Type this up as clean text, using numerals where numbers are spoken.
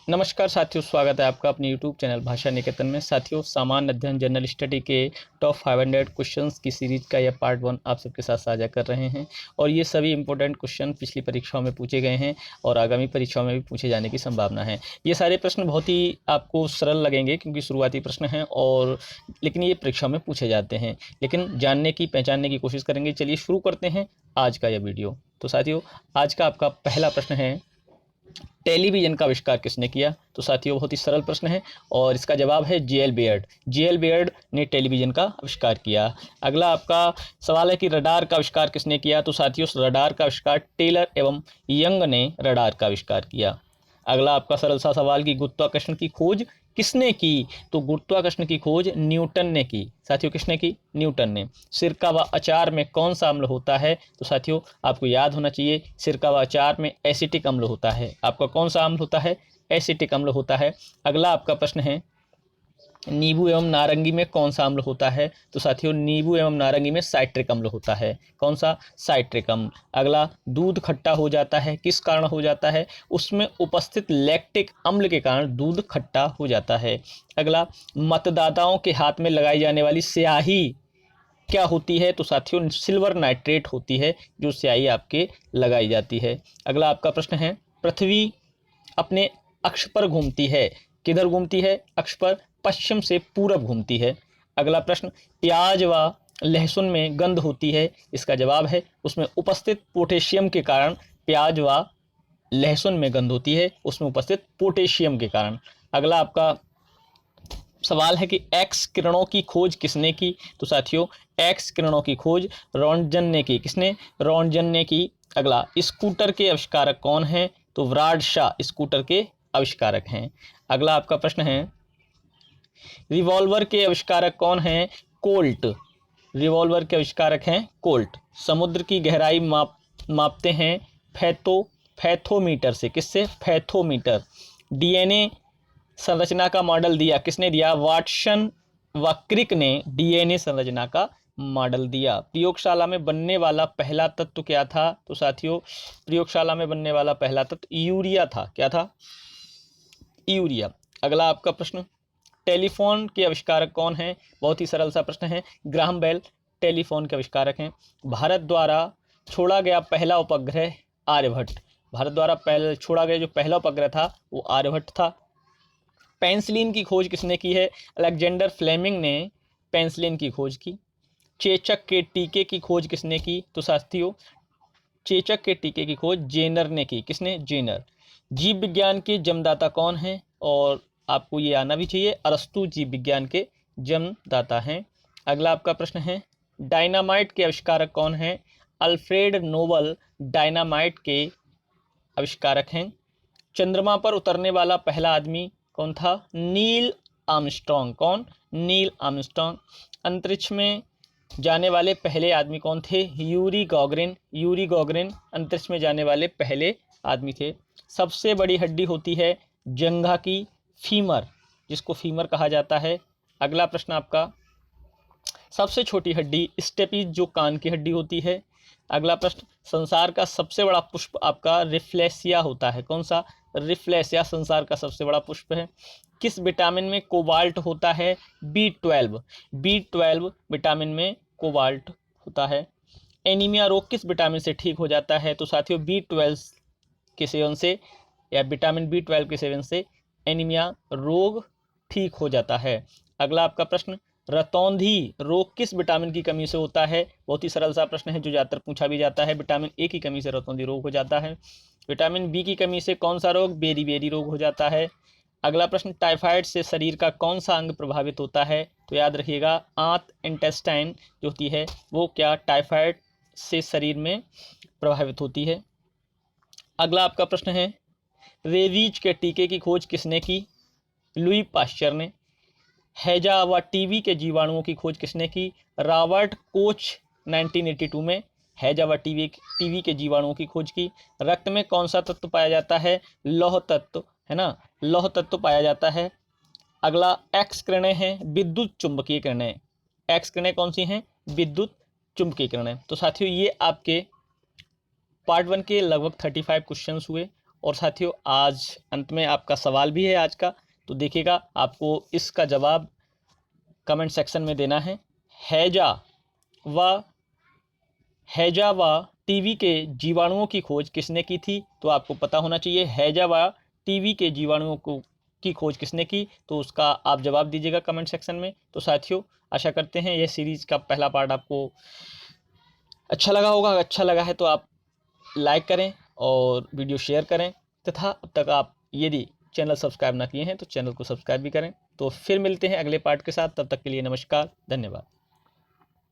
नमस्कार साथियों, स्वागत है आपका अपने YouTube चैनल भाषा निकेतन में। साथियों, सामान्य अध्ययन जनरल स्टडी के टॉप 500 क्वेश्चंस की सीरीज का यह पार्ट 1 आप सबके साथ साझा कर रहे हैं। और ये सभी इंपॉर्टेंट क्वेश्चन पिछली परीक्षाओं में पूछे गए हैं और आगामी परीक्षाओं में भी पूछे जाने की संभावना है। ये सारे प्रश्न बहुत ही आपको सरल लगेंगे क्योंकि शुरुआती प्रश्न हैं और लेकिन ये परीक्षाओं में पूछे जाते हैं। लेकिन जानने की पहचानने की कोशिश करेंगे। चलिए शुरू करते हैं आज का यह वीडियो। तो साथियों, आज का आपका पहला प्रश्न है, टेलीविजन का आविष्कार किसने किया? तो साथियों, बहुत ही सरल प्रश्न है और इसका जवाब है जे.एल. बेयर्ड। जे.एल. बेयर्ड ने टेलीविजन का आविष्कार किया। अगला आपका सवाल है कि रडार का आविष्कार किसने किया? तो साथियों, रडार का आविष्कार टेलर एवं यंग ने रडार का आविष्कार किया। अगला आपका सरल सा सवाल कि गुरुत्वाकर्षण की खोज किसने की? तो गुरुत्वाकर्षण की खोज न्यूटन ने की। साथियों, किसने की? न्यूटन ने। सिरका व अचार में कौन सा अम्ल होता है? तो साथियों, आपको याद होना चाहिए, सिरका व अचार में एसिटिक अम्ल होता है। आपका कौन सा अम्ल होता है? एसिटिक अम्ल होता है। अगला आपका प्रश्न है, नींबू एवं नारंगी में कौन सा अम्ल होता है? तो साथियों, नींबू एवं नारंगी में साइट्रिक अम्ल होता है। कौन सा? साइट्रिक अम्ल। अगला, दूध खट्टा हो जाता है, किस कारण हो जाता है? उसमें उपस्थित लैक्टिक अम्ल के कारण दूध खट्टा हो जाता है। अगला, मतदाताओं के हाथ में लगाई जाने वाली स्याही क्या होती है? तो साथियों, सिल्वर नाइट्रेट होती है जो स्याही आपके लगाई जाती है। अगला आपका प्रश्न है, पृथ्वी अपने अक्ष पर घूमती है, किधर घूमती है? अक्ष पर। पश्चिम से पूरब घूमती है। अगला प्रश्न, प्याज व लहसुन में गंध होती है, इसका जवाब है उसमें उपस्थित पोटेशियम के कारण प्याज व लहसुन में गंध होती है, उसमें उपस्थित पोटेशियम के कारण। अगला आपका सवाल है कि एक्स किरणों की खोज किसने की? तो साथियों, एक्स किरणों की खोज रॉन्टजन ने की। किसने? रॉन्टजन ने की। अगला, स्कूटर के आविष्कारक कौन है? तो ब्राड शॉ स्कूटर के आविष्कारक हैं। अगला आपका प्रश्न है, रिवॉल्वर के आविष्कारक कौन है? कोल्ट। रिवॉल्वर के आविष्कारक हैं कोल्ट। समुद्र की गहराई मापते हैं फैथोमीटर से। किससे? फैथोमीटर। डीएनए संरचना का मॉडल दिया, किसने दिया? वाटसन व क्रिक ने डीएनए संरचना का मॉडल दिया। प्रयोगशाला में बनने वाला पहला तत्व क्या था? तो साथियों, प्रयोगशाला में बनने वाला पहला तत्व यूरिया था। क्या था? यूरिया। अगला आपका प्रश्न, टेलीफोन के आविष्कारक कौन है? बहुत ही सरल सा प्रश्न है, ग्राहम बेल टेलीफोन के आविष्कारक हैं। भारत द्वारा छोड़ा गया पहला उपग्रह आर्यभट्ट। भारत द्वारा पहले छोड़ा गया जो पहला उपग्रह था वो आर्यभट्ट था। पेंसिलिन की खोज किसने की है? अलेक्जेंडर फ्लेमिंग ने पेंसिलिन की खोज की। चेचक के टीके की खोज किसने की? तो साथियों, चेचक के टीके की खोज जेनर ने की। किसने? जेनर। जीव विज्ञान के जन्मदाता कौन है? और आपको ये आना भी चाहिए, अरस्तु जीव विज्ञान के जन्मदाता हैं। अगला आपका प्रश्न है, डायनामाइट के आविष्कारक कौन है? अल्फ्रेड नोबल डायनामाइट के आविष्कारक हैं। चंद्रमा पर उतरने वाला पहला आदमी कौन था? Neil Armstrong. कौन? Neil Armstrong. अंतरिक्ष में जाने वाले पहले आदमी कौन थे? यूरी गॉगरिन। यूरी गॉगरिन अंतरिक्ष में जाने वाले पहले आदमी थे। सबसे बड़ी हड्डी होती है जंघा की, फीमर, जिसको फीमर कहा जाता है। अगला प्रश्न आपका, सबसे छोटी हड्डी स्टेपीज जो कान की हड्डी होती है। अगला प्रश्न, संसार का सबसे बड़ा पुष्प आपका रिफ्लेसिया होता है। कौन सा? रिफ्लेसिया संसार का सबसे बड़ा पुष्प है। किस विटामिन में कोबाल्ट होता है? B12। B12 विटामिन में कोबाल्ट होता है। एनीमिया रोग किस विटामिन से ठीक हो जाता है? तो साथियों, B12 के सेवन से या विटामिन B12 के सेवन से एनीमिया रोग ठीक हो जाता है। अगला आपका प्रश्न, रतौंधी रोग किस विटामिन की कमी से होता है? बहुत ही सरल सा प्रश्न है जो ज़्यादातर पूछा भी जाता है। विटामिन ए की कमी से रतौंधी रोग हो जाता है। विटामिन बी की कमी से कौन सा रोग? बेरी रोग हो जाता है। अगला प्रश्न, टाइफाइड से शरीर का कौन सा अंग प्रभावित होता है? तो याद रखिएगा, आंत इंटेस्टाइन जो होती है वो क्या टाइफाइड से शरीर में प्रभावित होती है। अगला आपका प्रश्न है, रेबीज के टीके की खोज किसने की? लुई पाश्चर ने। हैजा व टीबी के जीवाणुओं की खोज किसने की? रॉबर्ट कोच 1982 में हैजा व टीबी के जीवाणुओं की खोज की। रक्त में कौन सा तत्व पाया जाता है? लौह तत्व, है ना, लौह तत्व पाया जाता है। अगला, एक्स किरणें हैं विद्युत चुंबकीय किरणें। एक्स किरणें कौन सी हैं? विद्युत चुंबकीय किरणें। तो साथियों, ये आपके पार्ट 1 के लगभग 35 क्वेश्चंस हुए और साथियों आज अंत में आपका सवाल भी है आज का, तो देखिएगा आपको इसका जवाब कमेंट सेक्शन में देना है। हैजा व टीवी के जीवाणुओं की खोज किसने की थी? तो आपको पता होना चाहिए हैजा व टीवी के जीवाणुओं को की खोज किसने की, तो उसका आप जवाब दीजिएगा कमेंट सेक्शन में। तो साथियों आशा करते हैं यह सीरीज़ का पहला पार्ट आपको अच्छा लगा होगा। अच्छा लगा है तो आप लाइक करें और वीडियो शेयर करें, तथा अब तक आप यदि चैनल सब्सक्राइब ना किए हैं तो चैनल को सब्सक्राइब भी करें। तो फिर मिलते हैं अगले पार्ट के साथ, तब तक के लिए नमस्कार, धन्यवाद।